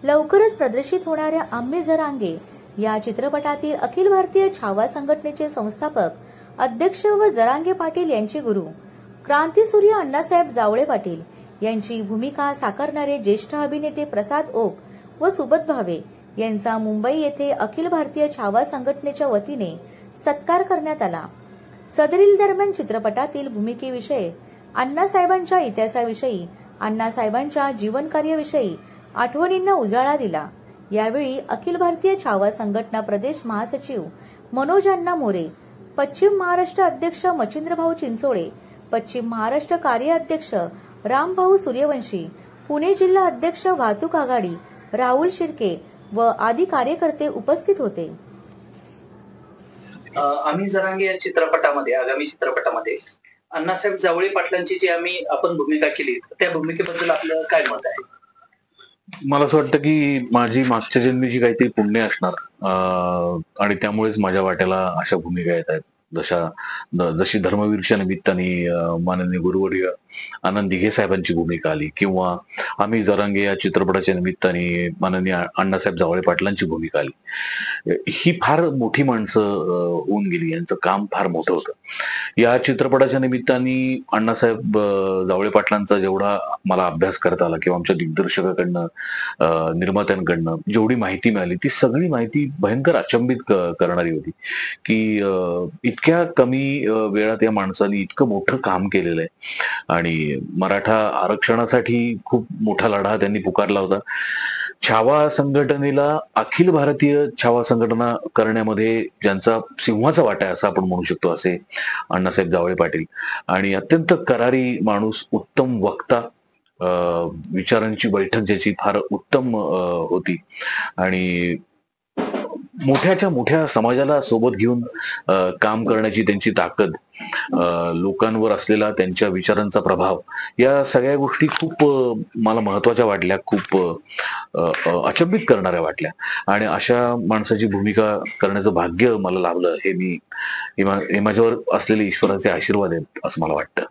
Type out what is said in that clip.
लवकरच प्रदर्शित होणाऱ्या आम्ही जरांगे या चित्रपटातील अखिल भारतीय छावा संघटनेचे संस्थापक अध्यक्ष व जरांगे पाटील यांचे गुरु क्रांतीसूर्य अण्णासाहेब जावळे पाटील यांची भूमिका साकारणारे ज्येष्ठ अभिनेते प्रसाद ओक व सुबत भावे यांचा मुंबई येथे अखिल भारतीय छावा संघटनेच्या वतीने सत्कार करण्यात आला। सदरील दरम्यान चित्रपटातील भूमिकेविषयी, अण्णासाहेबांच्या इतिहासाविषयी, अण्णासाहेबांच्या जीवनकार्याविषयी आठवणींना उजाळा दिला। यावेळी अखिल भारतीय छावा संघटना प्रदेश महासचिव मनोज अण्णा मोरे, पश्चिम महाराष्ट्र अध्यक्ष मच्छिंद्रभाऊ चिंचोळे, पश्चिम महाराष्ट्र कार्य अध्यक्ष रामभाऊ सूर्यवंशी, पुणे जिल्हा अध्यक्ष वाहतूक आघाडी राहुल शिर्के व आदी कार्यकर्ते उपस्थित होते। आम्ही जरांगे या चित्रपटामध्ये, आगामी चित्रपटामध्ये अण्णासाहेब जावळे पाटलांची जी आपण भूमिका केली, त्या भूमिकेबद्दल आपलं काय मत आहे? मला असं वाटतं की माझी मागच्या जन्मीची काहीतरी पुण्य असणार आणि त्यामुळेच माझ्या वाट्याला अशा भूमिका येत आहेत। जशी धर्मवीरच्या निमित्ताने माननीय गुरुवर्य आनंद दिघे साहेबांची भूमिका आली, किंवा आम्ही जरांगे या चित्रपटाच्या निमित्ताने माननीय अण्णासाहेब जावळे पाटलांची भूमिका आली। ही फार मोठी माणसं होऊन गेली, यांचं काम फार मोठं होतं। या चित्रपटाच्या निमित्ताने अण्णासाहेब जावळे पाटलांचा जेवढा मला अभ्यास करता आला किंवा आमच्या दिग्दर्शकाकडनं, निर्मात्यांकडनं जेवढी माहिती मिळाली, ती सगळी माहिती भयंकर अचंबित करणारी होती की इतक्या कमी वेळात या माणसाने इतकं मोठं काम केलेलं आहे आणि मराठा आरक्षणासाठी खूप मोठा लढा त्यांनी पुकारला होता। छावा संघटनेला अखिल भारतीय छावा संघटना करण्यामध्ये ज्यांचा सिंहाचा वाटा आहे असं आपण म्हणू शकतो, असे अण्णासाहेब जावळे पाटील। आणि अत्यंत करारी माणूस, उत्तम वक्ता, विचारांची बैठक ज्याची फार उत्तम होती आणि मोठ्याच्या मोठ्या समाजाला सोबत घेऊन काम करण्याची त्यांची ताकद, लोकांवर असलेला त्यांच्या विचारांचा प्रभाव, या सगळ्या गोष्टी खूप मला महत्वाच्या वाटल्या, खूप अचंबित करणाऱ्या वाटल्या आणि अशा माणसाची भूमिका करण्याचं भाग्य मला लाभलं, हे माझ्यावर असलेले ईश्वराचे आशीर्वाद आहेत असं मला वाटतं।